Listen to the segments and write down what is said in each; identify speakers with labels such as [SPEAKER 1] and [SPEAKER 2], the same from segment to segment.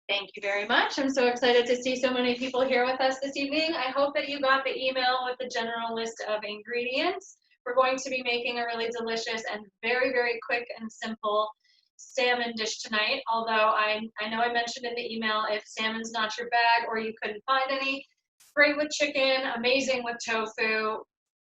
[SPEAKER 1] Thank you very much. I'm so excited to see so many people here with us this evening. I hope that you got the email with the general list of ingredients. We're going to be making a really delicious and very, very quick and simple salmon dish tonight. Although I know I mentioned in the email, if salmon's not your bag or you couldn't find any, great with chicken, amazing with tofu,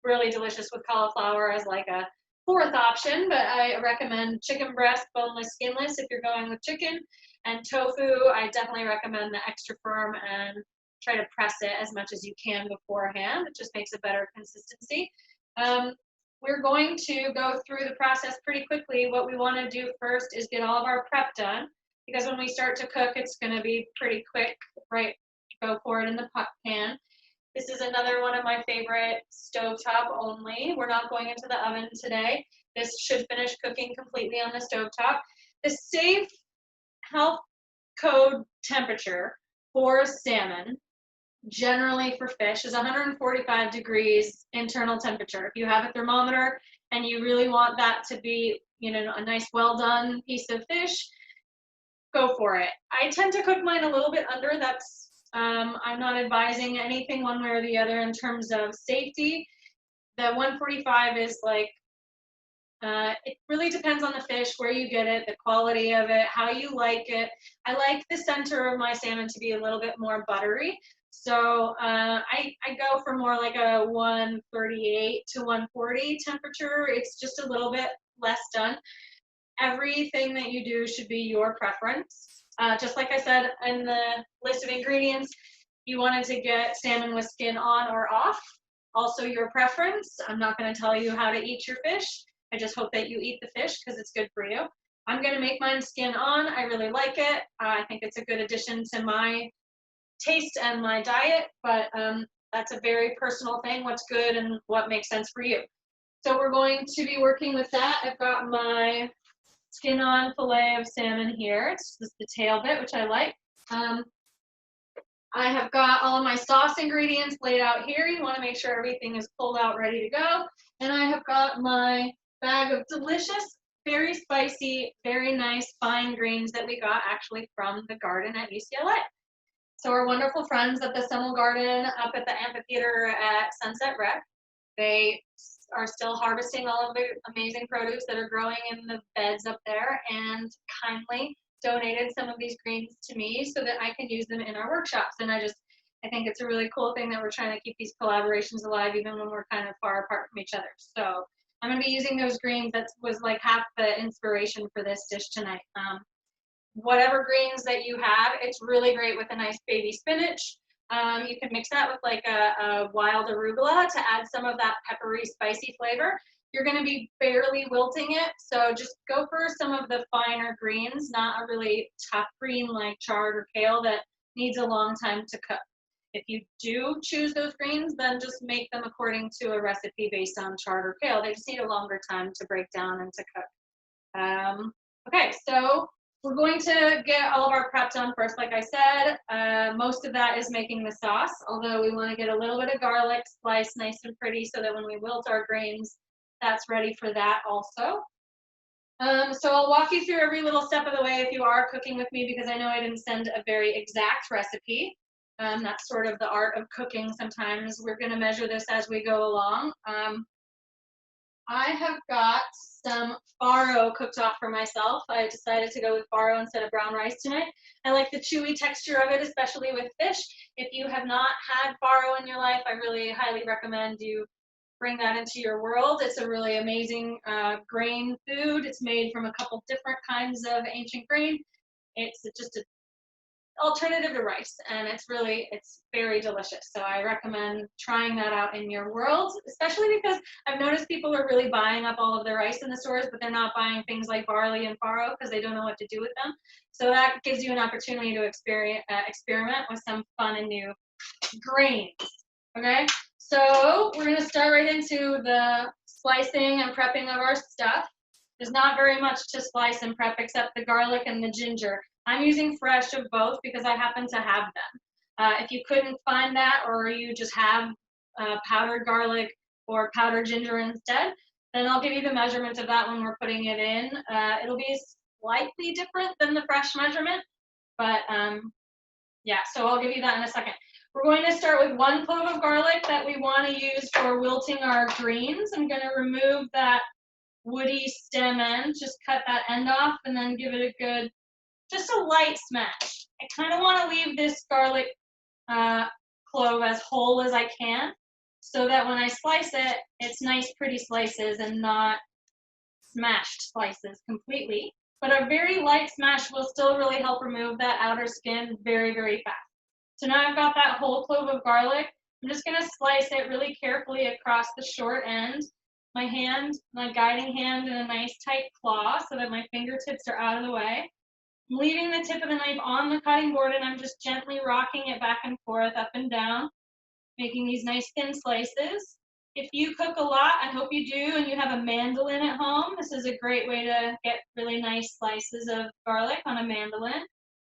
[SPEAKER 1] really delicious with cauliflower as like a fourth option, but I recommend chicken breast, boneless, skinless if you're going with chicken. And tofu, I definitely recommend the extra firm and try to press it as much as you can beforehand. It just makes a better consistency. Um, we're going to go through the process pretty quickly. What we want to do first is get all of our prep done, because when we start to cook, it's going to be pretty quick, right? Go for it in the pan. This is another one of my favorite stovetop only. We're not going into the oven today. This should finish cooking completely on the stovetop. The safe health code temperature for salmon, generally for fish, is 145 degrees internal temperature. If you have a thermometer and you really want that to be, a nice well done piece of fish, go for it. I tend to cook mine a little bit under. I'm not advising anything one way or the other in terms of safety. The 145 is like, it really depends on the fish, where you get it, the quality of it, how you like it. I like the center of my salmon to be a little bit more buttery. So I go for more like a 138 to 140 temperature. It's just a little bit less done. Everything that you do should be your preference. Just like I said in the list of ingredients, you wanted to get salmon with skin on or off. Also your preference. I'm not going to tell you how to eat your fish. I just hope that you eat the fish because it's good for you. I'm going to make mine skin on. I really like it. I think it's a good addition to my taste and my diet, but that's a very personal thing, what's good and what makes sense for you. So we're going to be working with that. I've got my skin on fillet of salmon here. It's just the tail bit, which I like. I have got all of my sauce ingredients laid out here. You want to make sure everything is pulled out, ready to go. And I have got my bag of delicious, very spicy, very nice fine greens that we got actually from the garden at UCLA. So our wonderful friends at the Summer Garden up at the amphitheater at Sunset Rec, they are still harvesting all of the amazing produce that are growing in the beds up there and kindly donated some of these greens to me so that I can use them in our workshops. And I think it's a really cool thing that we're trying to keep these collaborations alive even when we're kind of far apart from each other. So I'm going to be using those greens. That was like half the inspiration for this dish tonight. Whatever greens that you have, it's really great with a nice baby spinach. You can mix that with like a wild arugula to add some of that peppery, spicy flavor. You're going to be barely wilting it, so just go for some of the finer greens, not a really tough green like chard or kale that needs a long time to cook. If you do choose those greens, then just make them according to a recipe based on chard or kale. They just need a longer time to break down and to cook. Okay, so we're going to get all of our prep done first, like I said. Most of that is making the sauce, although we want to get a little bit of garlic sliced nice and pretty so that when we wilt our grains, that's ready for that also. So I'll walk you through every little step of the way if you are cooking with me, because I know I didn't send a very exact recipe. That's sort of the art of cooking sometimes. We're going to measure this as we go along. I have got some farro cooked off for myself. I decided to go with farro instead of brown rice tonight. I like the chewy texture of it, especially with fish. If you have not had farro in your life, I really highly recommend you bring that into your world. It's a really amazing grain food. It's made from a couple different kinds of ancient grain. It's just an alternative to rice, and it's very delicious. So I recommend trying that out in your world, especially because I've noticed people are really buying up all of their rice in the stores, but they're not buying things like barley and farro because they don't know what to do with them. So that gives you an opportunity to experiment with some fun and new grains. Okay, so we're going to start right into the slicing and prepping of our stuff. There's not very much to slice and prep except the garlic and the ginger. I'm using fresh of both because I happen to have them. If you couldn't find that, or you just have powdered garlic or powdered ginger instead, then I'll give you the measurement of that when we're putting it in. It'll be slightly different than the fresh measurement, But yeah, so I'll give you that in a second. We're going to start with 1 clove of garlic that we want to use for wilting our greens. I'm going to remove that woody stem end, just cut that end off, and then give it a good, just a light smash. I kind of want to leave this garlic clove as whole as I can, so that when I slice it, it's nice, pretty slices and not smashed slices completely. But a very light smash will still really help remove that outer skin very, very fast. So now I've got that whole clove of garlic. I'm just going to slice it really carefully across the short end. My hand, my guiding hand in a nice tight claw so that my fingertips are out of the way. I'm leaving the tip of the knife on the cutting board, and I'm just gently rocking it back and forth, up and down, making these nice thin slices. If you cook a lot, I hope you do, and you have a mandolin at home, this is a great way to get really nice slices of garlic on a mandolin.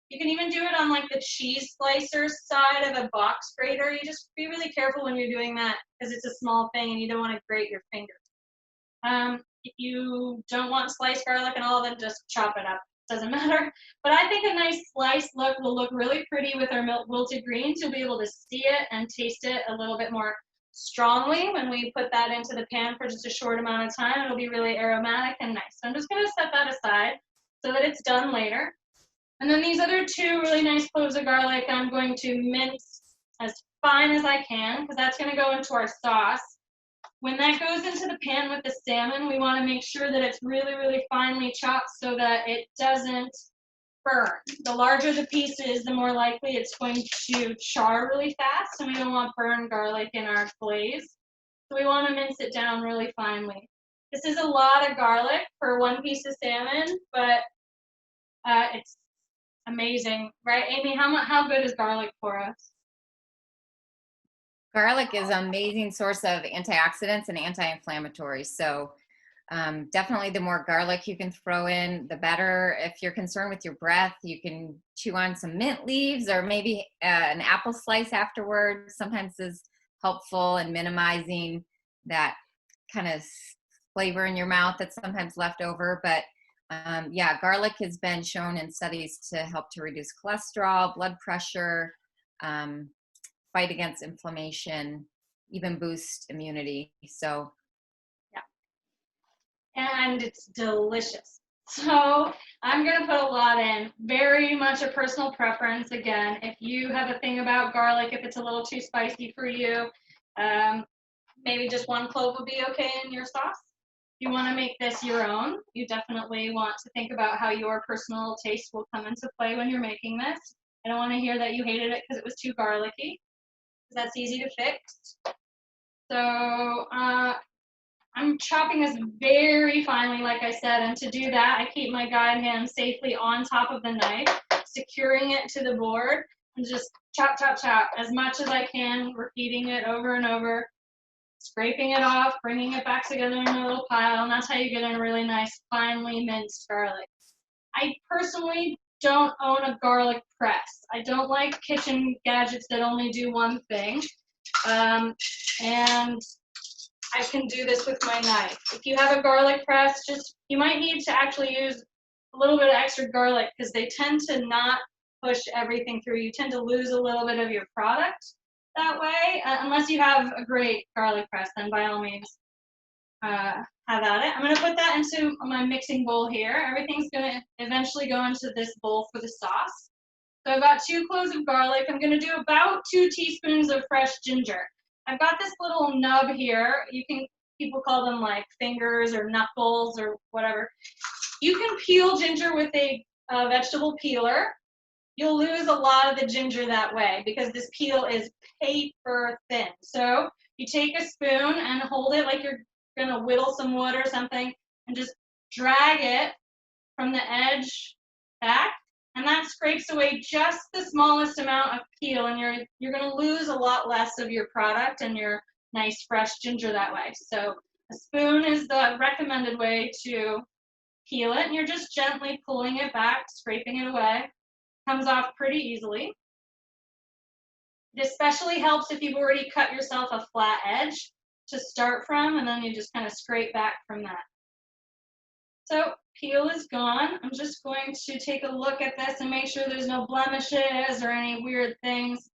[SPEAKER 1] You can even do it on like the cheese slicer side of a box grater. You just be really careful when you're doing that because it's a small thing and you don't want to grate your fingers. If you don't want sliced garlic and all, then just chop it up. Doesn't matter. But I think a nice sliced look will look really pretty with our wilted greens. You'll be able to see it and taste it a little bit more strongly when we put that into the pan for just a short amount of time. It'll be really aromatic and nice. So I'm just going to set that aside so that it's done later. And then these other 2 really nice cloves of garlic, I'm going to mince as fine as I can because that's going to go into our sauce. When that goes into the pan with the salmon, we want to make sure that it's really, really finely chopped so that it doesn't burn. The larger the piece is, the more likely it's going to char really fast, and we don't want burned garlic in our glaze. So we want to mince it down really finely. This is a lot of garlic for 1 piece of salmon, but it's amazing, right, Amy? How good is garlic for us?
[SPEAKER 2] Garlic is an amazing source of antioxidants and anti-inflammatories. So definitely the more garlic you can throw in, the better. If you're concerned with your breath, you can chew on some mint leaves or maybe an apple slice afterwards. Sometimes is helpful in minimizing that kind of flavor in your mouth that's sometimes left over. But yeah, garlic has been shown in studies to help to reduce cholesterol, blood pressure, fight against inflammation, even boost immunity. So
[SPEAKER 1] yeah, and it's delicious. So I'm going to put a lot in, very much a personal preference. Again, if you have a thing about garlic, if it's a little too spicy for you, maybe just 1 clove will be okay in your sauce. If you want to make this your own, you definitely want to think about how your personal taste will come into play when you're making this. I don't want to hear that you hated it because it was too garlicky, because that's easy to fix. So I'm chopping this very finely, like I said, and to do that, I keep my guide hand safely on top of the knife, securing it to the board, and just chop, chop, chop as much as I can, repeating it over and over, scraping it off, bringing it back together in a little pile, and that's how you get a really nice, finely minced garlic. I personally don't own a garlic press. I don't like kitchen gadgets that only do one thing, and I can do this with my knife. If you have a garlic press, you might need to actually use a little bit of extra garlic because they tend to not push everything through. You tend to lose a little bit of your product that way, unless you have a great garlic press, then by all means have at it. I'm going to put that into my mixing bowl here. Everything's going to eventually go into this bowl for the sauce. So I've got 2 cloves of garlic. I'm going to do about 2 teaspoons of fresh ginger. I've got this little nub here. People call them like fingers or knuckles or whatever. You can peel ginger with a vegetable peeler. You'll lose a lot of the ginger that way because this peel is paper thin. So you take a spoon and hold it like you're going to whittle some wood or something and just drag it from the edge back, and that scrapes away just the smallest amount of peel, and you're going to lose a lot less of your product and your nice fresh ginger that way. So a spoon is the recommended way to peel it, and you're just gently pulling it back, scraping it away. Comes off pretty easily. It especially helps if you've already cut yourself a flat edge to start from, and then you just kind of scrape back from that. So peel is gone. I'm just going to take a look at this and make sure there's no blemishes or any weird things.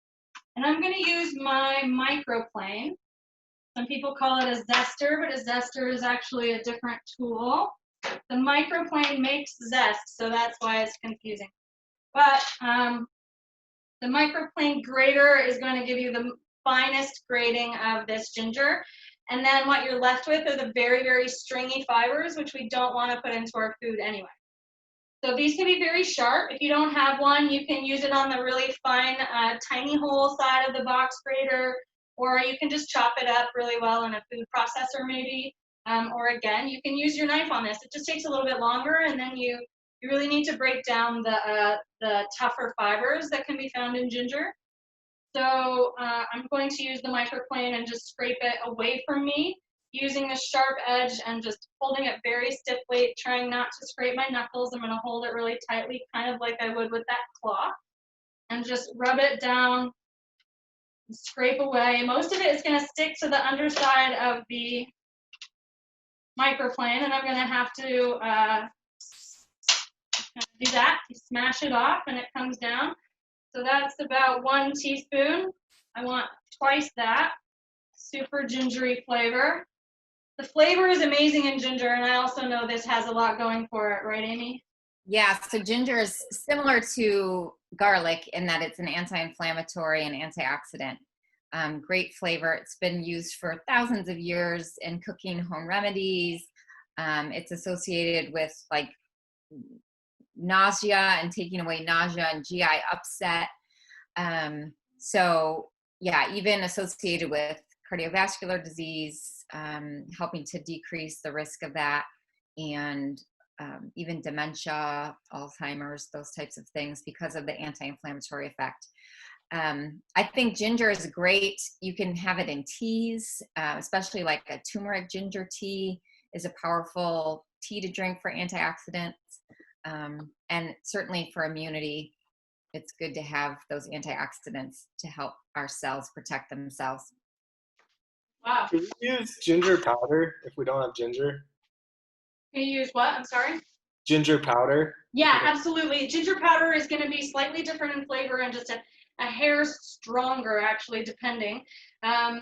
[SPEAKER 1] And I'm going to use my microplane. Some people call it a zester, but a zester is actually a different tool. The microplane makes zest, so that's why it's confusing. But the microplane grater is going to give you the finest grating of this ginger. And then what you're left with are the very, very stringy fibers, which we don't want to put into our food anyway. So these can be very sharp. If you don't have one, you can use it on the really fine, tiny hole side of the box grater, or you can just chop it up really well in a food processor maybe. Or again, you can use your knife on this. It just takes a little bit longer, and then you really need to break down the tougher fibers that can be found in ginger. So I'm going to use the microplane and just scrape it away from me, using the sharp edge and just holding it very stiffly, trying not to scrape my knuckles. I'm going to hold it really tightly, kind of like I would with that cloth, and just rub it down, and scrape away. Most of it is going to stick to the underside of the microplane, and I'm going to have to do that. You smash it off and it comes down. So that's about 1 teaspoon. I want twice that. Super gingery flavor. The flavor is amazing in ginger, and I also know this has a lot going for it, right, Amy?
[SPEAKER 2] Yeah, so ginger is similar to garlic in that it's an anti-inflammatory and antioxidant. Great flavor. It's been used for thousands of years in cooking home remedies. It's associated with like nausea and taking away nausea and GI upset. So yeah, even associated with cardiovascular disease, helping to decrease the risk of that, and even dementia, Alzheimer's, those types of things because of the anti-inflammatory effect. I think ginger is great. You can have it in teas, especially like a turmeric ginger tea is a powerful tea to drink for antioxidants. And certainly for immunity, it's good to have those antioxidants to help our cells protect themselves.
[SPEAKER 1] Wow.
[SPEAKER 3] Can we use ginger powder if we don't have ginger?
[SPEAKER 1] Can you use what? I'm sorry?
[SPEAKER 3] Ginger powder?
[SPEAKER 1] Yeah, absolutely. Ginger powder is going to be slightly different in flavor and just a hair stronger, actually, depending. I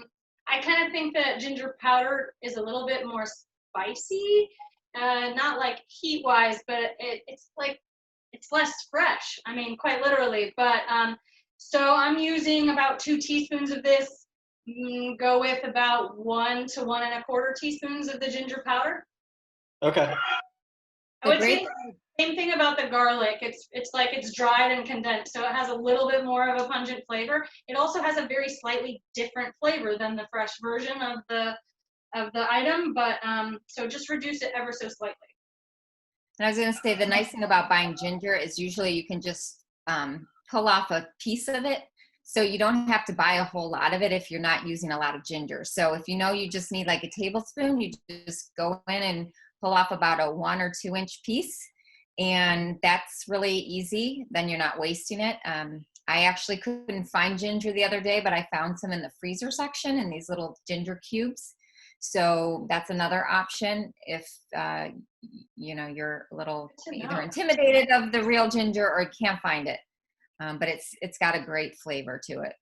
[SPEAKER 1] kind of think that ginger powder is a little bit more spicy, not like heat-wise, but it's like it's less fresh. I mean, quite literally. But so I'm using about 2 teaspoons of this. Go with about 1 to 1 1/4 teaspoons of the ginger powder.
[SPEAKER 3] Okay.
[SPEAKER 1] I would say same thing about the garlic. It's like it's dried and condensed, so it has a little bit more of a pungent flavor. It also has a very slightly different flavor than the fresh version of the item, but so just reduce it ever so slightly.
[SPEAKER 2] And I was going to say the nice thing about buying ginger is usually you can just pull off a piece of it. So you don't have to buy a whole lot of it if you're not using a lot of ginger. So if you know you just need like a tablespoon, you just go in and pull off about a 1 or 2 inch piece. And that's really easy. Then you're not wasting it. I actually couldn't find ginger the other day, but I found some in the freezer section in these little ginger cubes. So that's another option if you know, you're a little either intimidated of the real ginger or you can't find it. But it's got a great flavor to it.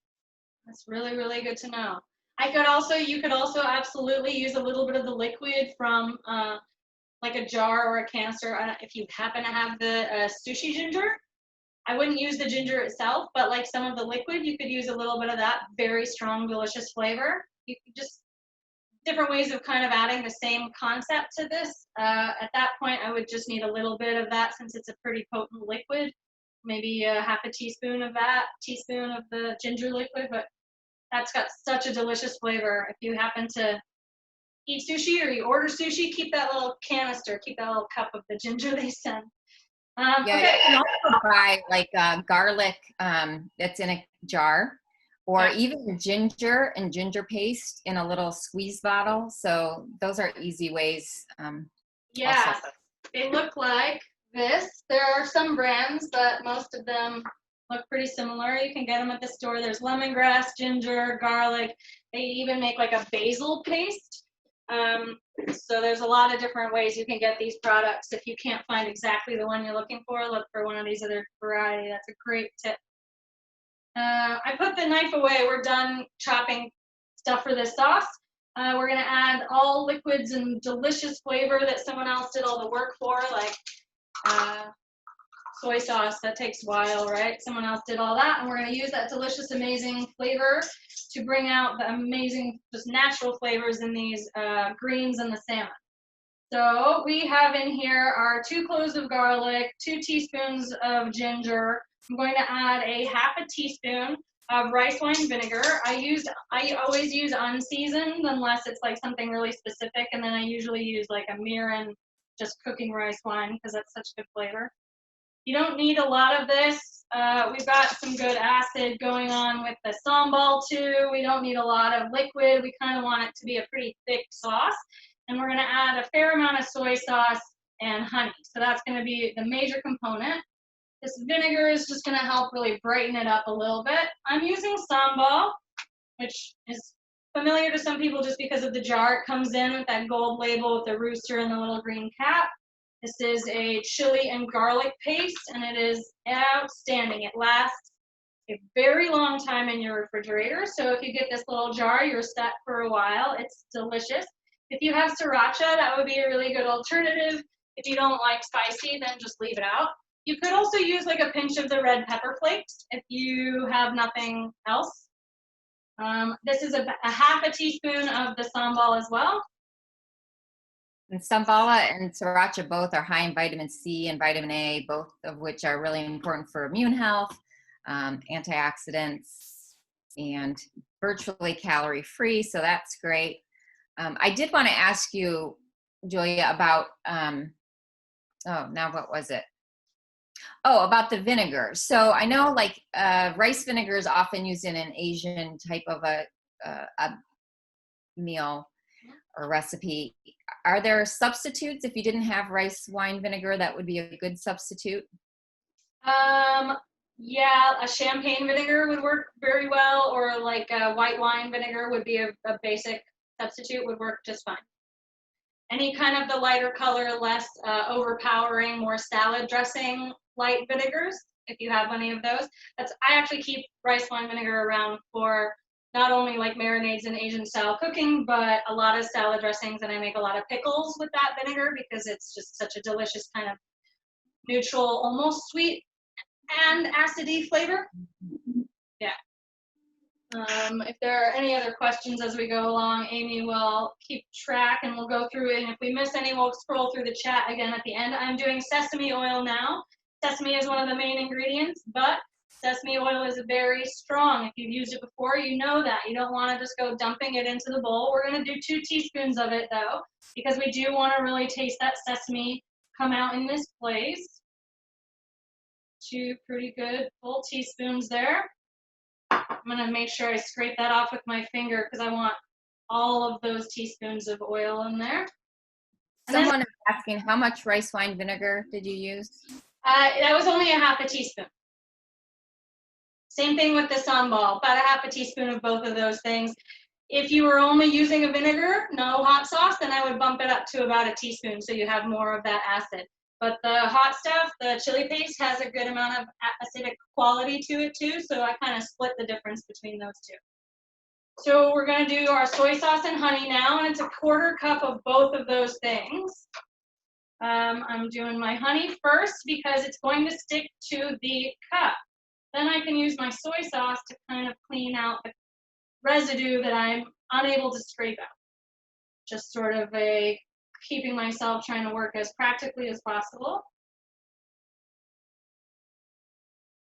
[SPEAKER 1] That's really, really good to know. You could also absolutely use a little bit of the liquid from like a jar or a canister. If you happen to have the sushi ginger, I wouldn't use the ginger itself, but like some of the liquid, you could use a little bit of that very strong, delicious flavor. You could just different ways of kind of adding the same concept to this. At that point, I would just need a little bit of that since it's a pretty potent liquid. Maybe half a teaspoon of that, teaspoon of the ginger liquid, but that's got such a delicious flavor. If you happen to eat sushi or you order sushi, keep that little canister, keep that little cup of the ginger they send.
[SPEAKER 2] Yeah,
[SPEAKER 1] okay.
[SPEAKER 2] You can also buy like garlic that's in a jar, or even ginger and ginger paste in a little squeeze bottle. So those are easy ways.
[SPEAKER 1] Yeah,
[SPEAKER 2] also.
[SPEAKER 1] They look like this. There are some brands, but most of them look pretty similar. You can get them at the store. There's lemongrass, ginger, garlic. They even make like a basil paste. So there's a lot of different ways you can get these products. If you can't find exactly the one you're looking for, look for one of these other variety. That's a great tip. I put the knife away. We're done chopping stuff for this sauce. We're gonna add all liquids and delicious flavor that someone else did all the work for, like soy sauce. That takes a while, right? Someone else did all that, and we're gonna use that delicious, amazing flavor to bring out the amazing, just natural flavors in these greens and the salmon. So we have in here our 2 cloves of garlic, 2 teaspoons of ginger. I'm going to add a half a teaspoon of rice wine vinegar. I always use unseasoned unless it's like something really specific, and then I usually use like a mirin, just cooking rice wine because that's such good flavor. You don't need a lot of this. We've got some good acid going on with the sambal too. We don't need a lot of liquid. We kind of want it to be a pretty thick sauce. And we're gonna add a fair amount of soy sauce and honey. So that's gonna be the major component. This vinegar is just gonna help really brighten it up a little bit. I'm using sambal, which is familiar to some people just because of the jar. It comes in with that gold label with the rooster and the little green cap. This is a chili and garlic paste, and it is outstanding. It lasts a very long time in your refrigerator. So if you get this little jar, you're set for a while. It's delicious. If you have sriracha, that would be a really good alternative. If you don't like spicy, then just leave it out. You could also use like a pinch of the red pepper flakes if you have nothing else. This is a half a teaspoon of the sambal as well.
[SPEAKER 2] And sambala and sriracha both are high in vitamin C and vitamin A, both of which are really important for immune health, antioxidants, and virtually calorie-free, so that's great. I did want to ask you, Julia, about, now what was it? Oh, about the vinegar. So I know like rice vinegar is often used in an Asian type of a meal or recipe. Are there substitutes if you didn't have rice wine vinegar that would be a good substitute?
[SPEAKER 1] Yeah, a champagne vinegar would work very well, or like a white wine vinegar would be a basic substitute, would work just fine. Any kind of the lighter color, less overpowering, more salad dressing light vinegars, if you have any of those. I actually keep rice wine vinegar around for not only like marinades and Asian style cooking, but a lot of salad dressings, and I make a lot of pickles with that vinegar because it's just such a delicious kind of neutral, almost sweet and acidy flavor. Yeah. If there are any other questions as we go along, Amy will keep track and we'll go through it. And if we miss any, we'll scroll through the chat again at the end. I'm doing sesame oil now. Sesame is one of the main ingredients, but sesame oil is very strong. If you've used it before, you know that. You don't want to just go dumping it into the bowl. We're going to do 2 teaspoons of it, though, because we do want to really taste that sesame come out in this place. 2 pretty good full teaspoons there. I'm going to make sure I scrape that off with my finger because I want all of those teaspoons of oil in there.
[SPEAKER 2] Someone is asking, how much rice wine vinegar did you use?
[SPEAKER 1] That was only a half a teaspoon. Same thing with the sambal, about a half a teaspoon of both of those things. If you were only using a vinegar, no hot sauce, then I would bump it up to about a teaspoon so you have more of that acid. But the hot stuff, the chili paste, has a good amount of acidic quality to it too, so I kind of split the difference between those two. So we're going to do our soy sauce and honey now, and it's a 1/4 cup of both of those things. I'm doing my honey first because it's going to stick to the cup. Then I can use my soy sauce to kind of clean out the residue that I'm unable to scrape out. Just sort of keeping myself trying to work as practically as possible.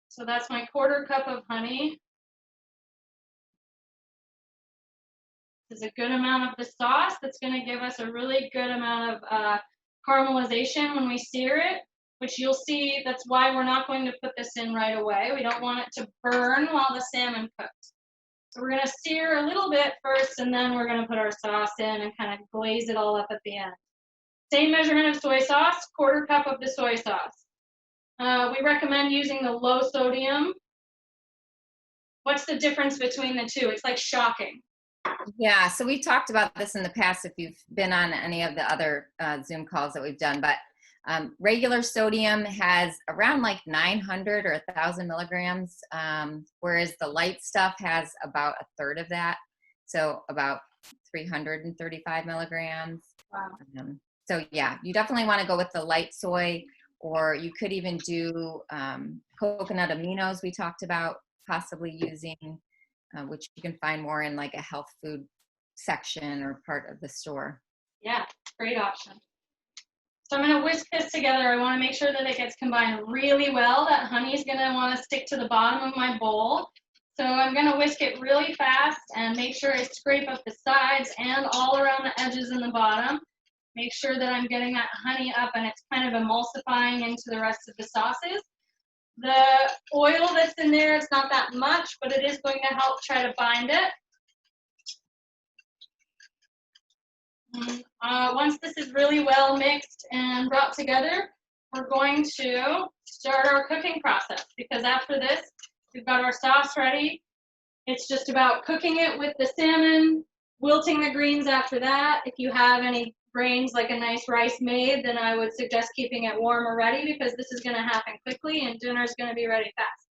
[SPEAKER 1] So that's my 1/4 cup of honey. This is a good amount of the sauce that's going to give us a really good amount of caramelization when we sear it, which you'll see. That's why we're not going to put this in right away. We don't want it to burn while the salmon cooks. So we're going to sear a little bit first, and then we're going to put our sauce in and kind of glaze it all up at the end. Same measurement of soy sauce, 1/4 cup of the soy sauce. We recommend using the low sodium. What's the difference between the two? It's like shocking.
[SPEAKER 2] Yeah, so we've talked about this in the past if you've been on any of the other Zoom calls that we've done, but regular sodium has around like 900 or 1,000 milligrams, whereas the light stuff has about a third of that, so about 335 milligrams.
[SPEAKER 1] Wow.
[SPEAKER 2] So yeah, you definitely want to go with the light soy, or you could even do coconut aminos we talked about possibly using, which you can find more in like a health food section or part of the store.
[SPEAKER 1] Yeah, great option. So I'm going to whisk this together. I want to make sure that it gets combined really well. That honey's going to want to stick to the bottom of my bowl. So I'm going to whisk it really fast and make sure I scrape up the sides and all around the edges and the bottom. Make sure that I'm getting that honey up and it's kind of emulsifying into the rest of the sauces. The oil that's in there, it's not that much, but it is going to help try to bind it. Once this is really well mixed and brought together, we're going to start our cooking process, because after this, we've got our sauce ready. It's just about cooking it with the salmon, wilting the greens after that. If you have any grains, like a nice rice made, then I would suggest keeping it warm or ready, because this is going to happen quickly and dinner's going to be ready fast.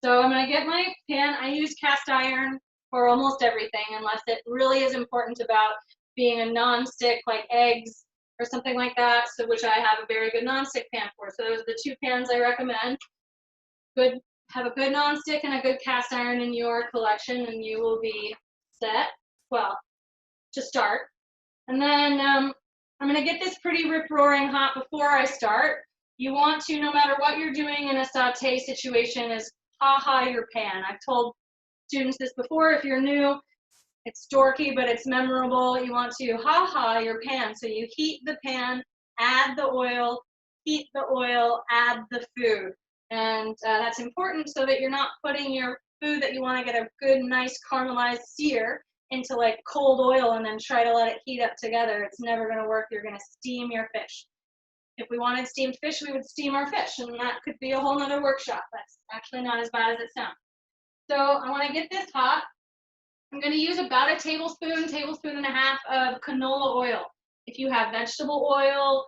[SPEAKER 1] So I'm going to get my pan. I use cast iron for almost everything, unless it really is important about being a non-stick like eggs or something like that, so which I have a very good non-stick pan for. So those are the two pans I recommend. Have a good non-stick and a good cast iron in your collection and you will be set, well, to start. And then I'm going to get this pretty rip-roaring hot before I start. You want to, no matter what you're doing in a saute situation, is ha-ha your pan. I've told students this before. If you're new, it's dorky, but it's memorable. You want to ha-ha your pan. So you heat the pan, add the oil, heat the oil, add the food. And that's important so that you're not putting your food that you want to get a good, nice caramelized sear into like cold oil and then try to let it heat up together. It's never going to work. You're going to steam your fish. If we wanted steamed fish, we would steam our fish, and that could be a whole nother workshop. That's actually not as bad as it sounds. So I want to get this hot. I'm going to use about a tablespoon and a half of canola oil. If you have vegetable oil,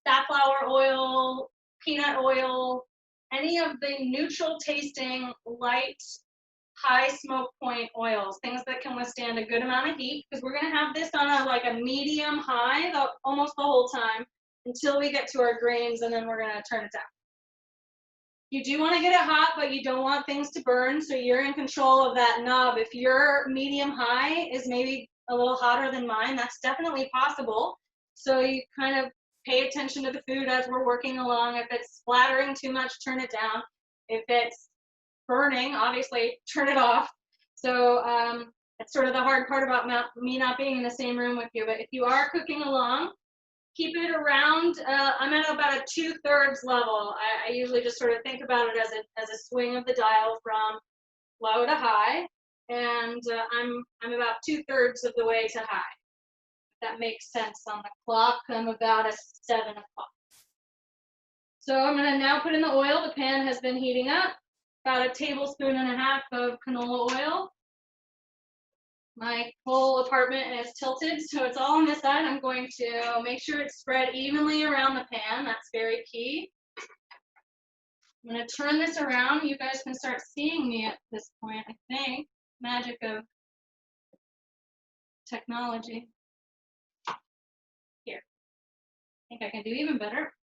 [SPEAKER 1] safflower oil, peanut oil, any of the neutral tasting, light, high smoke point oils, things that can withstand a good amount of heat, because we're going to have this on a medium high almost the whole time until we get to our grains, and then we're going to turn it down. You do want to get it hot, but you don't want things to burn, so you're in control of that knob. If your medium high is maybe a little hotter than mine, that's definitely possible. So you kind of pay attention to the food as we're working along. If it's splattering too much, turn it down. If it's burning, obviously, turn it off. So that's sort of the hard part about me not being in the same room with you. But if you are cooking along, keep it around, I'm at about a 2/3 level. I usually just sort of think about it as a swing of the dial from low to high, and I'm about 2/3 of the way to high. If that makes sense on the clock, I'm about a 7 o'clock. So I'm gonna now put in the oil. The pan has been heating up, about a 1.5 tablespoons of canola oil. My whole apartment is tilted, so it's all on this side. I'm going to make sure it's spread evenly around the pan. That's very key. I'm going to turn this around. You guys can start seeing me at this point, I think. Magic of technology. Here. I think I can do even better.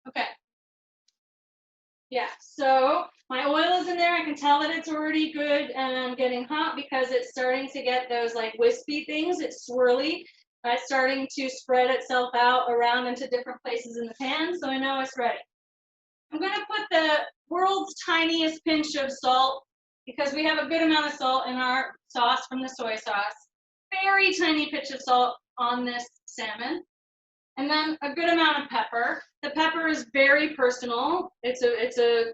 [SPEAKER 1] Okay. Yeah, so my oil is in there. I can tell that it's already good and getting hot because it's starting to get those like wispy things. It's swirly. It's starting to spread itself out around into different places in the pan, so I know it's ready. I'm going to put the world's tiniest pinch of salt, because we have a good amount of salt in our sauce from the soy sauce. Very tiny pinch of salt on this salmon. And then a good amount of pepper. The pepper is very personal. It's a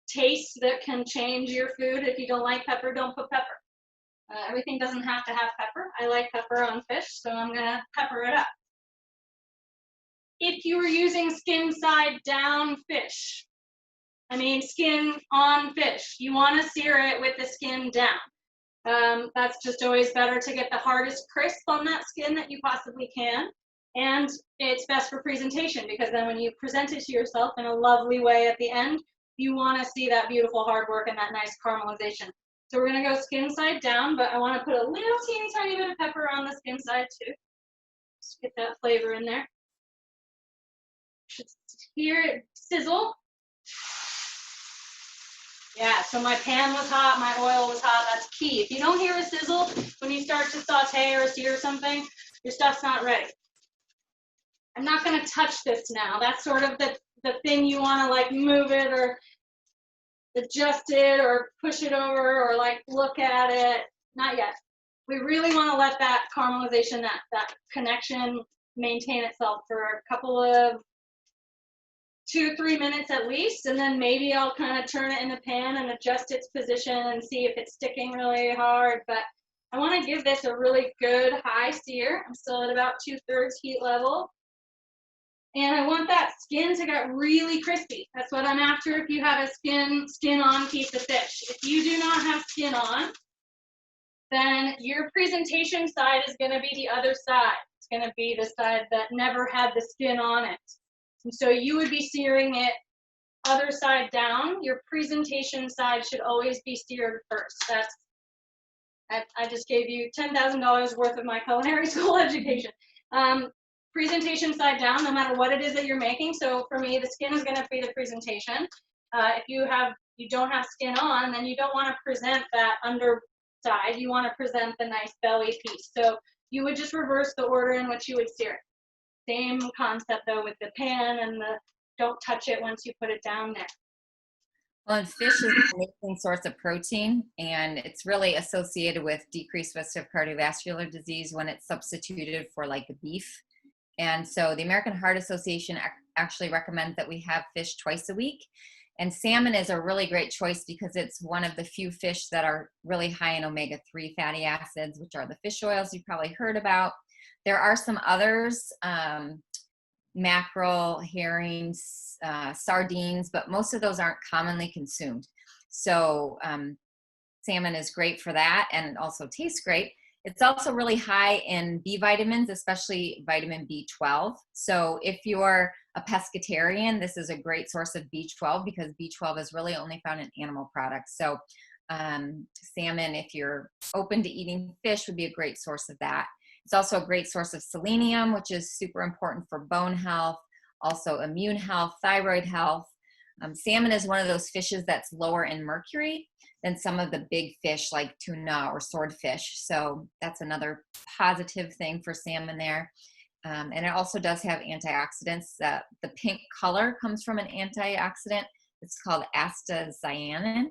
[SPEAKER 1] taste that can change your food. If you don't like pepper, don't put pepper. Everything doesn't have to have pepper. I like pepper on fish, so I'm gonna pepper it up. If you were using skin side down fish, skin on fish, you wanna sear it with the skin down. That's just always better to get the hardest crisp on that skin that you possibly can. And it's best for presentation because then when you present it to yourself in a lovely way at the end, you want to see that beautiful hard work and that nice caramelization. So we're going to go skin side down, but I want to put a little teeny tiny bit of pepper on the skin side too. Just get that flavor in there. Should hear it sizzle. Yeah, so my pan was hot, my oil was hot. That's key. If you don't hear a sizzle when you start to saute or sear something, your stuff's not ready. I'm not going to touch this now. That's sort of the thing you want to like move it or adjust it or push it over or like look at it. Not yet. We really want to let that caramelization, that connection maintain itself for a couple of 2-3 minutes at least, and then maybe I'll kind of turn it in the pan and adjust its position and see if it's sticking really hard. But I want to give this a really good high sear. I'm still at about 2/3 heat level. And I want that skin to get really crispy. That's what I'm after if you have a skin on piece of fish. If you do not have skin on, then your presentation side is going to be the other side. It's going to be the side that never had the skin on it. And so you would be searing it other side down. Your presentation side should always be seared first. I just gave you $10,000 worth of my culinary school education. Presentation side down, no matter what it is that you're making. So for me, the skin is going to be the presentation. If you don't have skin on, then you don't want to present that underside. You want to present the nice belly piece. So you would just reverse the order in which you would sear it. Same concept though with the pan and the don't touch it once you put it down there.
[SPEAKER 2] Well, and fish is an amazing source of protein, and it's really associated with decreased risk of cardiovascular disease when it's substituted for like beef. And so the American Heart Association actually recommends that we have fish twice a week. And salmon is a really great choice because it's one of the few fish that are really high in omega-3 fatty acids, which are the fish oils you've probably heard about. There are some others, mackerel, herrings, sardines, but most of those aren't commonly consumed. So salmon is great for that and also tastes great. It's also really high in B vitamins, especially vitamin B12. So if you're a pescatarian, this is a great source of B12 because B12 is really only found in animal products. So salmon, if you're open to eating fish, would be a great source of that. It's also a great source of selenium, which is super important for bone health, also immune health, thyroid health. Salmon is one of those fishes that's lower in mercury than some of the big fish like tuna or swordfish. So that's another positive thing for salmon there. And it also does have antioxidants. The pink color comes from an antioxidant. It's called astaxanthin.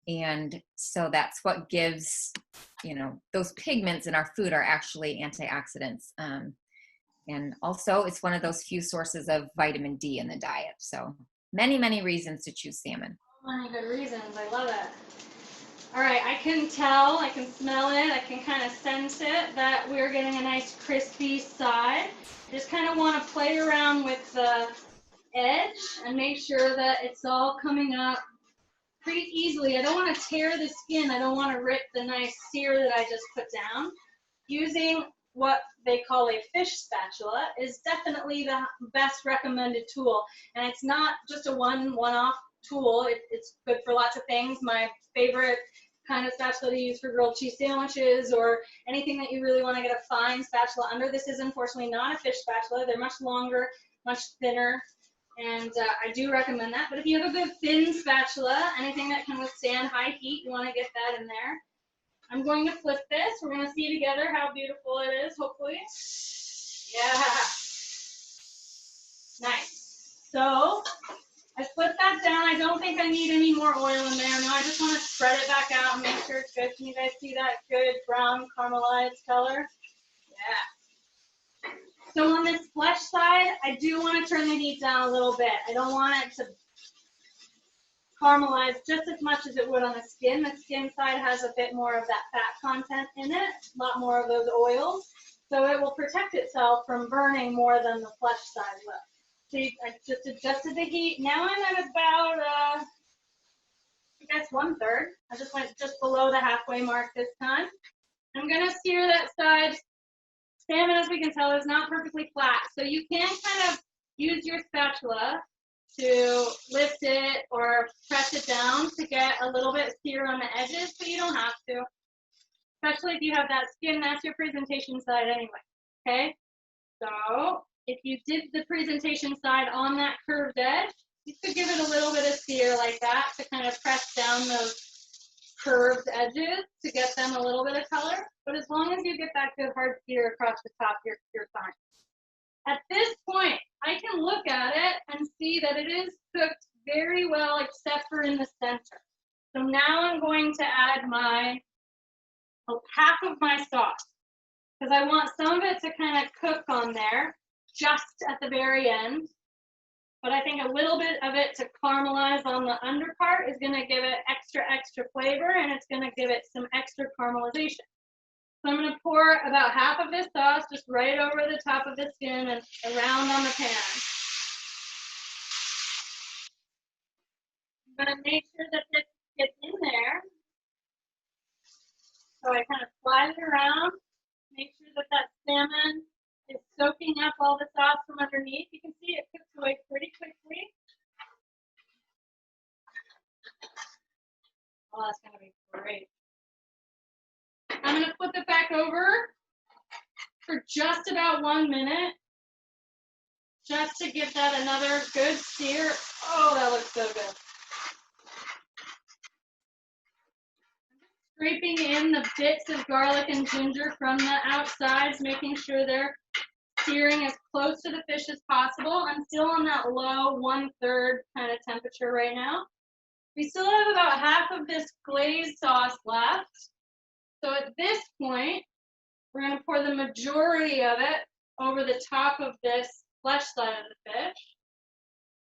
[SPEAKER 2] And so that's what gives, those pigments in our food are actually antioxidants. And also it's one of those few sources of vitamin D in the diet. So many, many reasons to choose salmon.
[SPEAKER 1] Many good reasons. I love it. All right, I can tell, I can smell it, I can kind of sense it that we're getting a nice crispy side. Just kind of want to play around with the edge and make sure that it's all coming up pretty easily. I don't want to tear the skin. I don't want to rip the nice sear that I just put down. Using what they call a fish spatula is definitely the best recommended tool. And it's not just a one-off tool. It's good for lots of things. My favorite kind of spatula to use for grilled cheese sandwiches or anything that you really want to get a fine spatula under. This is unfortunately not a fish spatula. They're much longer, much thinner. And I do recommend that. But if you have a good thin spatula, anything that can withstand high heat, you want to get that in there. I'm going to flip this. We're going to see together how beautiful it is, hopefully. Yeah. Nice. So I flipped that down. I don't think I need any more oil in there. No, I just want to spread it back out and make sure it's good. Can you guys see that good brown caramelized color? Yeah. So on this flesh side, I do want to turn the heat down a little bit. I don't want it to caramelize just as much as it would on the skin. The skin side has a bit more of that fat content in it, a lot more of those oils. So it will protect itself from burning more than the flesh side will. So I just adjusted the heat. Now I'm at about, I guess it's 1/3. I just went just below the halfway mark this time. I'm gonna sear that side. Salmon, as we can tell, is not perfectly flat. So you can kind of use your spatula to lift it or press it down to get a little bit sear on the edges, but you don't have to. Especially if you have that skin, that's your presentation side anyway, okay? So if you did the presentation side on that curved edge, you could give it a little bit of sear like that to kind of press down those curved edges to get them a little bit of color. But as long as you get that good hard sear across the top, you're fine. At this point, I can look at it and see that it is cooked very well, except for in the center. So now I'm going to add half of my sauce, because I want some of it to kind of cook on there just at the very end. But I think a little bit of it to caramelize on the under part is going to give it extra flavor, and it's going to give it some extra caramelization. So I'm going to pour about half of this sauce just right over the top of the skin and around on the pan. I'm going to make sure that this gets in there. So I kind of slide it around, make sure that that salmon is soaking up all the sauce from underneath. You can see it cooks away pretty quickly. Oh, that's going to be great. I'm going to flip it back over for just about 1 minute, just to give that another good sear. Oh, that looks so good. Scraping in the bits of garlic and ginger from the outsides, making sure they're searing as close to the fish as possible. I'm still on that low 1/3 kind of temperature right now. We still have about half of this glazed sauce left. So at this point, we're going to pour the majority of it over the top of this flesh side of the fish.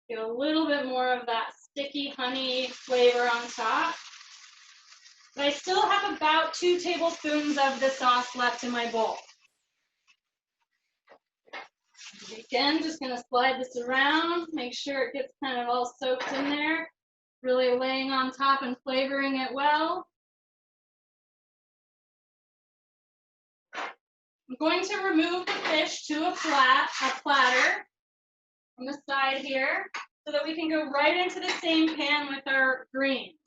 [SPEAKER 1] Get a little bit more of that sticky honey flavor on top. But I still have about 2 tablespoons of the sauce left in my bowl. Again, just going to slide this around, make sure it gets kind of all soaked in there, really laying on top and flavoring it well. I'm going to remove the fish to a platter on the side here, so that we can go right into the same pan with our greens.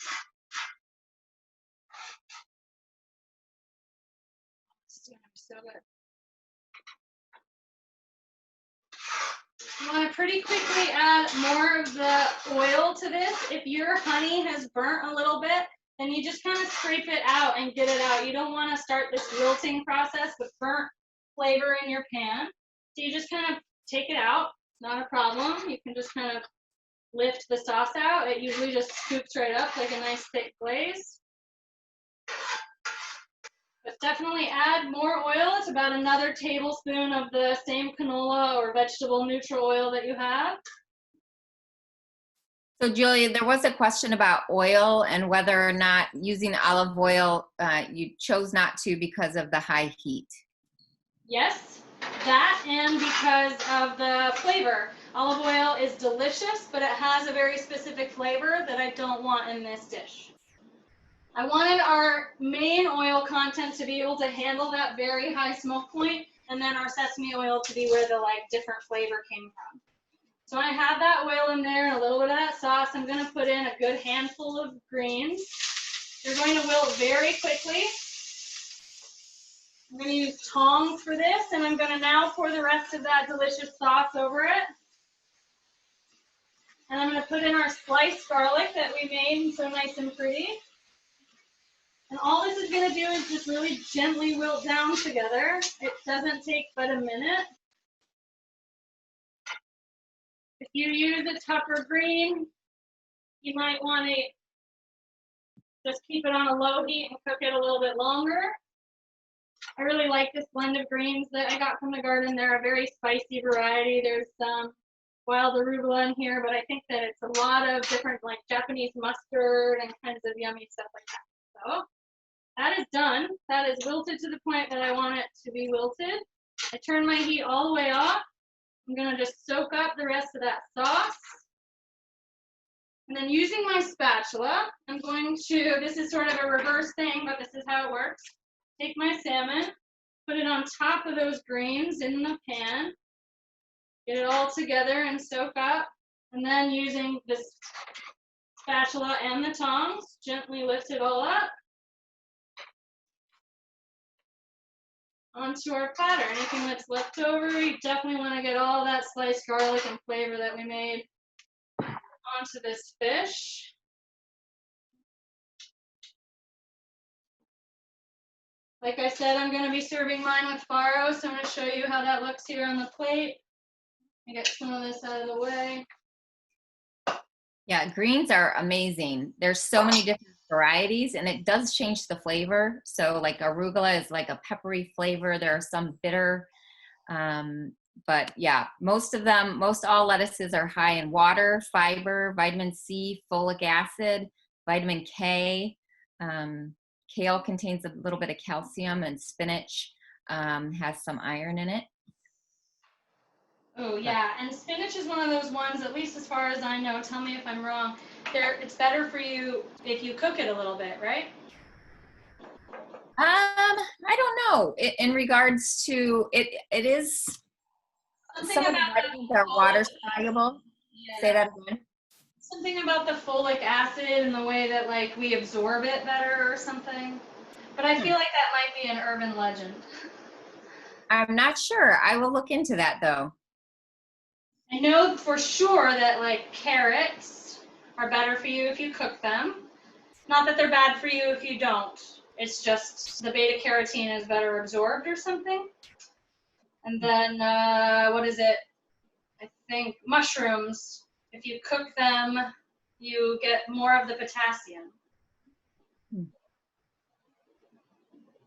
[SPEAKER 1] This is going to be so good. You want to pretty quickly add more of the oil to this. If your honey has burnt a little bit, then you just kind of scrape it out and get it out. You don't want to start this wilting process with burnt flavor in your pan. So you just kind of take it out, not a problem. You can just kind of lift the sauce out. It usually just scoops right up like a nice thick glaze. But definitely add more oil. It's about another tablespoon of the same canola or vegetable neutral oil that you have.
[SPEAKER 2] So Julia, there was a question about oil and whether or not using olive oil, you chose not to because of the high heat.
[SPEAKER 1] Yes, that and because of the flavor. Olive oil is delicious, but it has a very specific flavor that I don't want in this dish. I wanted our main oil content to be able to handle that very high smoke point, and then our sesame oil to be where the different flavor came from. So I have that oil in there and a little bit of that sauce. I'm going to put in a good handful of greens. They're going to wilt very quickly. I'm going to use tongs for this, and I'm going to now pour the rest of that delicious sauce over it. And I'm going to put in our sliced garlic that we made so nice and pretty. And all this is going to do is just really gently wilt down together. It doesn't take but a minute. If you use a tougher green, you might want to just keep it on a low heat and cook it a little bit longer. I really like this blend of greens that I got from the garden. They're a very spicy variety. There's some wild arugula in here, but I think that it's a lot of different Japanese mustard and kinds of yummy stuff like that. So that is done. That is wilted to the point that I want it to be wilted. I turn my heat all the way off. I'm going to just soak up the rest of that sauce. And then using my spatula, I'm going to, this is sort of a reverse thing, but this is how it works. Take my salmon, put it on top of those greens in the pan, get it all together and soak up, and then using this spatula and the tongs, gently lift it all up onto our platter. Anything that's left over, you definitely want to get all that sliced garlic and flavor that we made onto this fish. Like I said, I'm going to be serving mine with farro, so I'm going to show you how that looks here on the plate. I get some of this out of the way.
[SPEAKER 2] Yeah, greens are amazing. There's so many different varieties, and it does change the flavor. So like arugula is like a peppery flavor. There are some bitter, but yeah, most all lettuces are high in water, fiber, vitamin C, folic acid, vitamin K. Kale contains a little bit of calcium, and spinach has some iron in it.
[SPEAKER 1] Oh yeah, and spinach is one of those ones, at least as far as I know, tell me if I'm wrong, it's better for you if you cook it a little bit, right?
[SPEAKER 2] I don't know. In regards to it is
[SPEAKER 1] Something
[SPEAKER 2] some of the
[SPEAKER 1] about
[SPEAKER 2] vitamins are water soluble.
[SPEAKER 1] Yeah.
[SPEAKER 2] Say that again.
[SPEAKER 1] Something about the folic acid and the way that like we absorb it better or something. But I feel like that might be an urban legend.
[SPEAKER 2] I'm not sure. I will look into that though.
[SPEAKER 1] I know for sure that like carrots are better for you if you cook them. Not that they're bad for you if you don't. It's just the beta carotene is better absorbed or something. And then what is it? I think mushrooms. If you cook them, you get more of the potassium.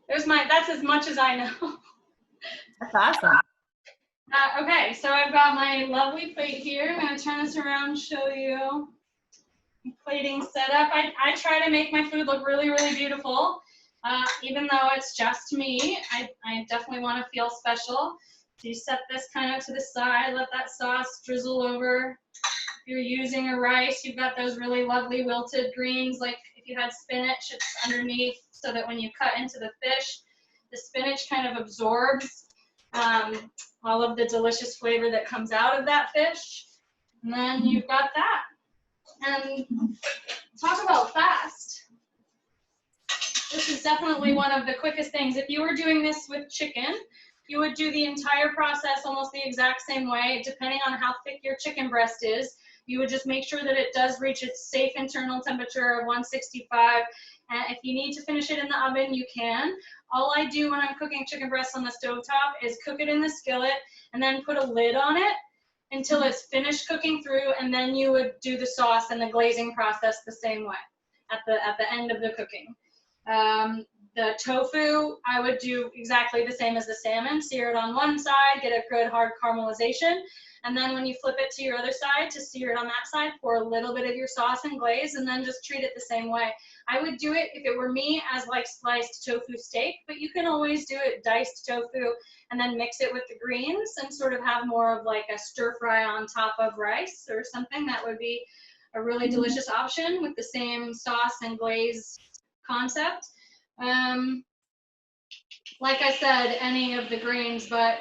[SPEAKER 1] That's as much as I know.
[SPEAKER 2] That's awesome.
[SPEAKER 1] Okay, so I've got my lovely plate here. I'm going to turn this around and show you plating setup. I try to make my food look really, really beautiful. Even though it's just me, I definitely want to feel special. So you set this kind of to the side, let that sauce drizzle over. If you're using a rice, you've got those really lovely wilted greens. Like if you had spinach, it's underneath so that when you cut into the fish, the spinach kind of absorbs all of the delicious flavor that comes out of that fish. And then you've got that. And talk about fast. This is definitely one of the quickest things. If you were doing this with chicken, you would do the entire process almost the exact same way, depending on how thick your chicken breast is. You would just make sure that it does reach its safe internal temperature of 165. And if you need to finish it in the oven, you can. All I do when I'm cooking chicken breasts on the stovetop is cook it in the skillet and then put a lid on it until it's finished cooking through, and then you would do the sauce and the glazing process the same way at the end of the cooking. The tofu, I would do exactly the same as the salmon. Sear it on one side, get a good hard caramelization, and then when you flip it to your other side to sear it on that side, pour a little bit of your sauce and glaze, and then just treat it the same way. I would do it, if it were me, as like sliced tofu steak, but you can always do it diced tofu and then mix it with the greens and sort of have more of like a stir fry on top of rice or something. That would be a really delicious option with the same sauce and glaze concept. Like I said, any of the greens, but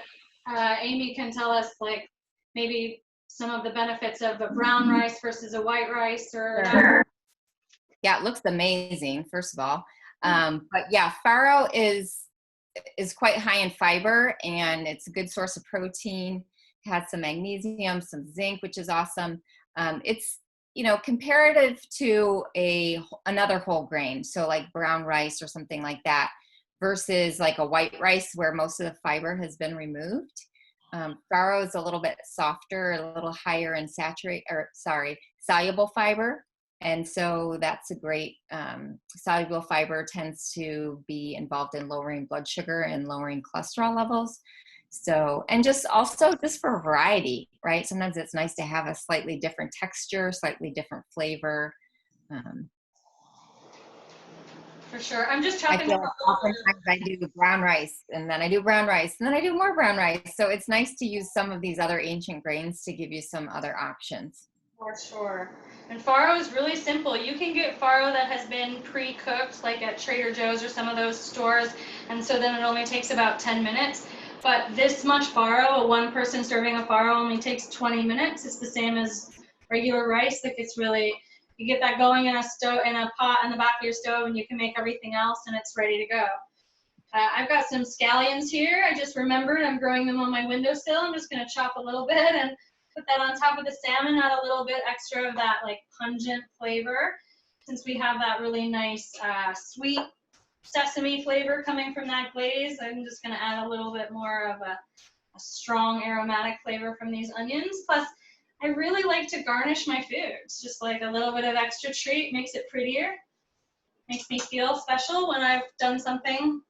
[SPEAKER 1] Amy can tell us like maybe some of the benefits of a brown rice versus a white rice or
[SPEAKER 2] Sure. Yeah, it looks amazing, first of all. But yeah, farro is quite high in fiber, and it's a good source of protein. It has some magnesium, some zinc, which is awesome. It's, you know, comparative to another whole grain, so like brown rice or something like that, versus like a white rice where most of the fiber has been removed. Farro is a little bit softer, a little higher in soluble fiber. And so that's a great, soluble fiber tends to be involved in lowering blood sugar and lowering cholesterol levels. So, and just also just for variety, right? Sometimes it's nice to have a slightly different texture, slightly different flavor.
[SPEAKER 1] For sure. I'm just
[SPEAKER 2] I
[SPEAKER 1] chopping
[SPEAKER 2] feel
[SPEAKER 1] up
[SPEAKER 2] like oftentimes I do brown rice, and then I do brown rice, and then I do more brown rice. So it's nice to use some of these other ancient grains to give you some other options.
[SPEAKER 1] For sure. And farro is really simple. You can get farro that has been pre-cooked, like at Trader Joe's or some of those stores, and so then it only takes about 10 minutes. But this much farro, a one-person serving of farro only takes 20 minutes. It's the same as regular rice. Like it's really, you get that going in a stove, in a pot on the back of your stove, and you can make everything else, and it's ready to go. I've got some scallions here. I just remembered I'm growing them on my windowsill. I'm just going to chop a little bit and put that on top of the salmon, add a little bit extra of that like pungent flavor. Since we have that really nice sweet sesame flavor coming from that glaze, I'm just going to add a little bit more of a strong aromatic flavor from these onions. Plus, I really like to garnish my foods. Just like a little bit of extra treat makes it prettier. Makes me feel special when I've done something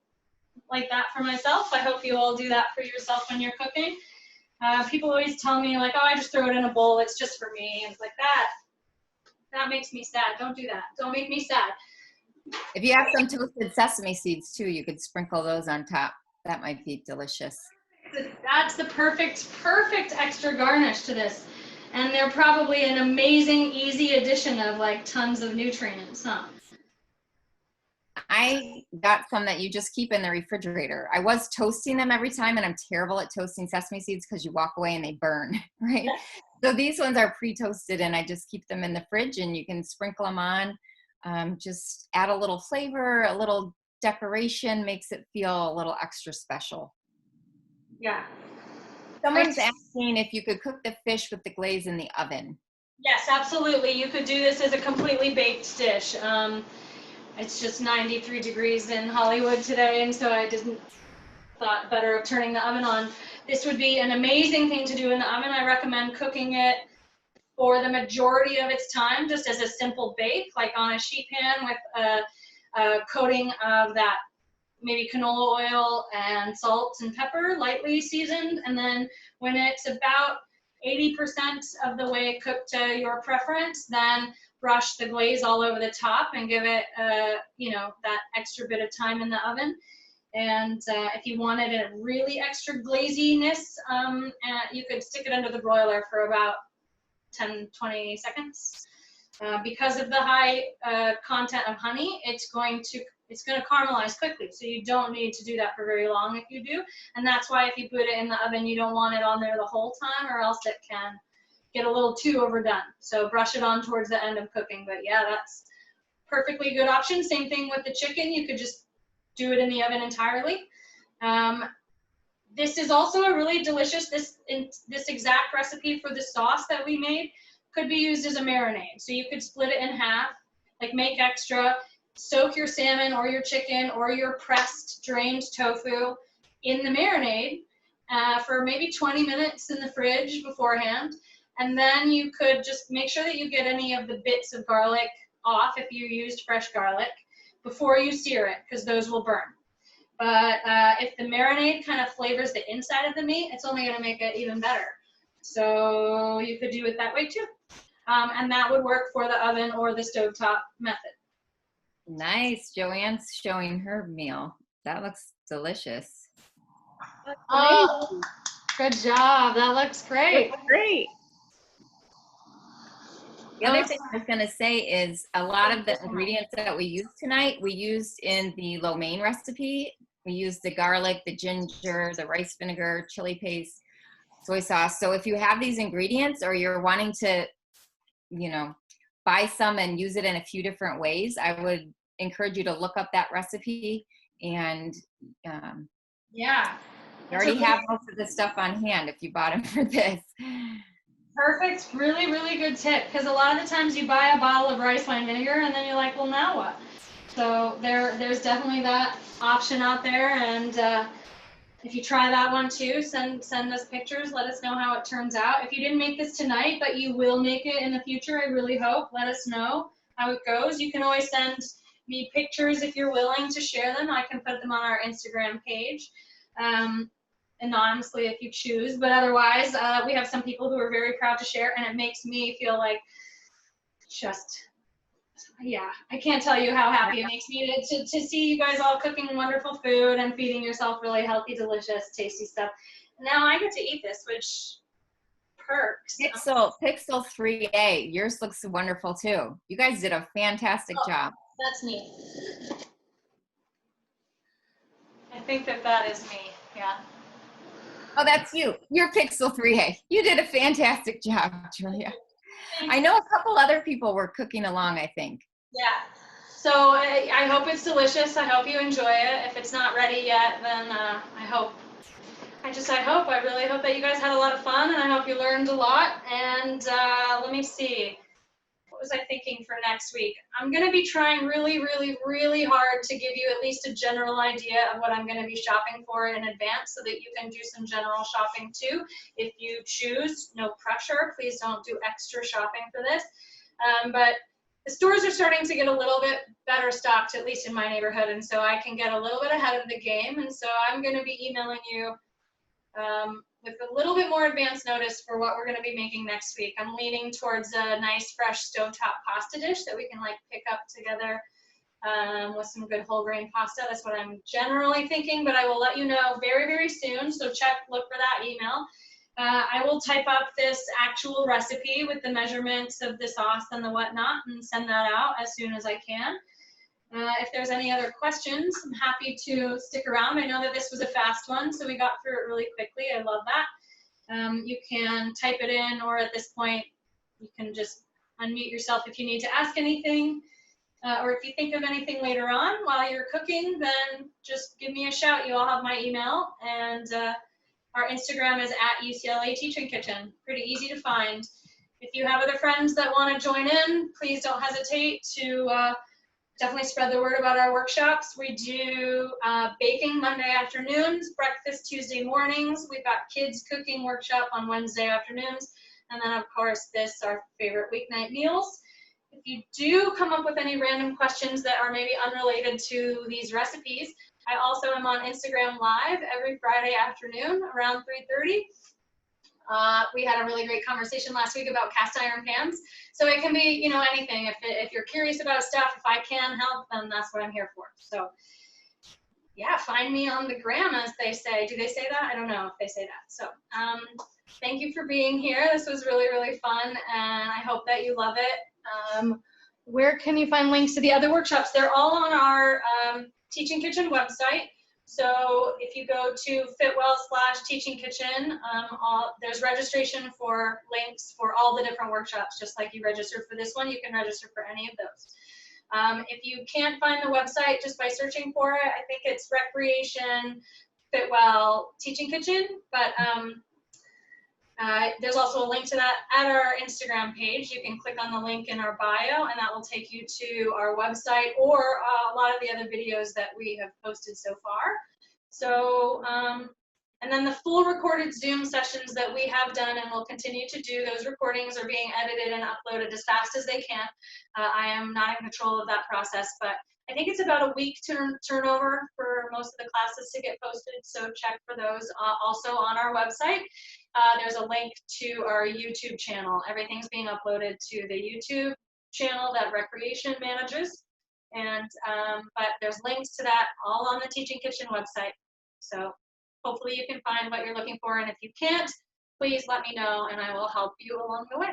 [SPEAKER 1] like that for myself. I hope you all do that for yourself when you're cooking. People always tell me like, oh, I just throw it in a bowl, it's just for me. It's like that makes me sad. Don't do that. Don't make me sad.
[SPEAKER 2] If you have some toasted sesame seeds too, you could sprinkle those on top. That might be delicious.
[SPEAKER 1] That's the perfect extra garnish to this. And they're probably an amazing, easy addition of like tons of nutrients, huh?
[SPEAKER 2] I got some that you just keep in the refrigerator. I was toasting them every time, and I'm terrible at toasting sesame seeds because you walk away and they burn, right? So these ones are pre-toasted, and I just keep them in the fridge, and you can sprinkle them on. Just add a little flavor, a little decoration, makes it feel a little extra special.
[SPEAKER 1] Yeah.
[SPEAKER 2] Someone's asking if you could cook the fish with the glaze in the oven.
[SPEAKER 1] Yes, absolutely. You could do this as a completely baked dish. It's just 93 degrees in Hollywood today, and so I didn't thought better of turning the oven on. This would be an amazing thing to do in the oven. I recommend cooking it for the majority of its time, just as a simple bake, like on a sheet pan with a coating of that maybe canola oil and salt and pepper, lightly seasoned. And then when it's about 80% of the way cooked to your preference, then brush the glaze all over the top and give it, that extra bit of time in the oven. And if you wanted a really extra glaziness, you could stick it under the broiler for about 10-20 seconds. Because of the high content of honey, it's going to caramelize quickly, so you don't need to do that for very long if you do. And that's why if you put it in the oven, you don't want it on there the whole time, or else it can get a little too overdone. So brush it on towards the end of cooking. But yeah, that's perfectly good option. Same thing with the chicken. You could just do it in the oven entirely. This is also a really delicious, this exact recipe for the sauce that we made could be used as a marinade. So you could split it in half, like make extra, soak your salmon or your chicken or your pressed drained tofu in the marinade for maybe 20 minutes in the fridge beforehand. And then you could just make sure that you get any of the bits of garlic off if you used fresh garlic before you sear it, because those will burn. But if the marinade kind of flavors the inside of the meat, it's only going to make it even better. So you could do it that way too. And that would work for the oven or the stovetop method.
[SPEAKER 2] Nice. Joanne's showing her meal. That looks delicious.
[SPEAKER 1] Oh, good job. That looks great.
[SPEAKER 2] That's great. The other thing I was going to say is a lot of the ingredients that we used tonight, we used in the lo mein recipe. We used the garlic, the ginger, the rice vinegar, chili paste, soy sauce. So if you have these ingredients or you're wanting to, buy some and use it in a few different ways, I would encourage you to look up that recipe and
[SPEAKER 1] yeah,
[SPEAKER 2] you already have most of the stuff on hand if you bought them for this.
[SPEAKER 1] Perfect. Really, really good tip, because a lot of the times you buy a bottle of rice wine vinegar and then you're like, well, now what? So there's definitely that option out there, and if you try that one too, send us pictures. Let us know how it turns out. If you didn't make this tonight, but you will make it in the future, I really hope. Let us know how it goes. You can always send me pictures if you're willing to share them. I can put them on our Instagram page, anonymously if you choose. But otherwise, we have some people who are very proud to share, and it makes me feel like I can't tell you how happy it makes me to see you guys all cooking wonderful food and feeding yourself really healthy, delicious, tasty stuff. And now I get to eat this, which perks.
[SPEAKER 2] Pixel 3A. Yours looks wonderful too. You guys did a fantastic job.
[SPEAKER 1] That's neat. I think that is me. Yeah.
[SPEAKER 2] Oh, that's you. You're Pixel 3A. You did a fantastic job, Julia. I know a couple other people were cooking along, I think.
[SPEAKER 1] Yeah. So I hope it's delicious. I hope you enjoy it. If it's not ready yet, then I really hope that you guys had a lot of fun, and I hope you learned a lot. And let me see. What was I thinking for next week? I'm going to be trying really, really, really hard to give you at least a general idea of what I'm going to be shopping for in advance so that you can do some general shopping too. If you choose, no pressure. Please don't do extra shopping for this. But the stores are starting to get a little bit better stocked, at least in my neighborhood, and so I can get a little bit ahead of the game. And so I'm going to be emailing you with a little bit more advance notice for what we're going to be making next week. I'm leaning towards a nice fresh stovetop pasta dish that we can like pick up together with some good whole grain pasta. That's what I'm generally thinking, but I will let you know very, very soon. So look for that email. I will type up this actual recipe with the measurements of the sauce and the whatnot and send that out as soon as I can. If there's any other questions, I'm happy to stick around. I know that this was a fast one, so we got through it really quickly. I love that. You can type it in, or at this point, you can just unmute yourself if you need to ask anything. Or if you think of anything later on while you're cooking, then just give me a shout. You all have my email, and our Instagram is at UCLA Teaching Kitchen. Pretty easy to find. If you have other friends that want to join in, please don't hesitate to definitely spread the word about our workshops. We do baking Monday afternoons, breakfast Tuesday mornings. We've got kids cooking workshop on Wednesday afternoons. And then of course this, our favorite weeknight meals. If you do come up with any random questions that are maybe unrelated to these recipes, I also am on Instagram Live every Friday afternoon around 3:30. We had a really great conversation last week about cast iron pans. So it can be, anything. If you're curious about stuff, if I can help, then that's what I'm here for. So yeah, find me on the gram, as they say. Do they say that? I don't know if they say that. So thank you for being here. This was really, really fun, and I hope that you love it. Where can you find links to the other workshops? They're all on our Teaching Kitchen website. So if you go to Fitwell/Teaching Kitchen, there's registration for links for all the different workshops. Just like you registered for this one, you can register for any of those. If you can't find the website just by searching for it, I think it's Recreation Fitwell Teaching Kitchen, but there's also a link to that at our Instagram page. You can click on the link in our bio, and that will take you to our website or a lot of the other videos that we have posted so far. So, and then the full recorded Zoom sessions that we have done and will continue to do, those recordings are being edited and uploaded as fast as they can. I am not in control of that process, but I think it's about a week turnover for most of the classes to get posted, so check for those. Also on our website, there's a link to our YouTube channel. Everything's being uploaded to the YouTube channel that Recreation manages, and but there's links to that all on the Teaching Kitchen website. So hopefully you can find what you're looking for, and if you can't, please let me know and I will help you along the way.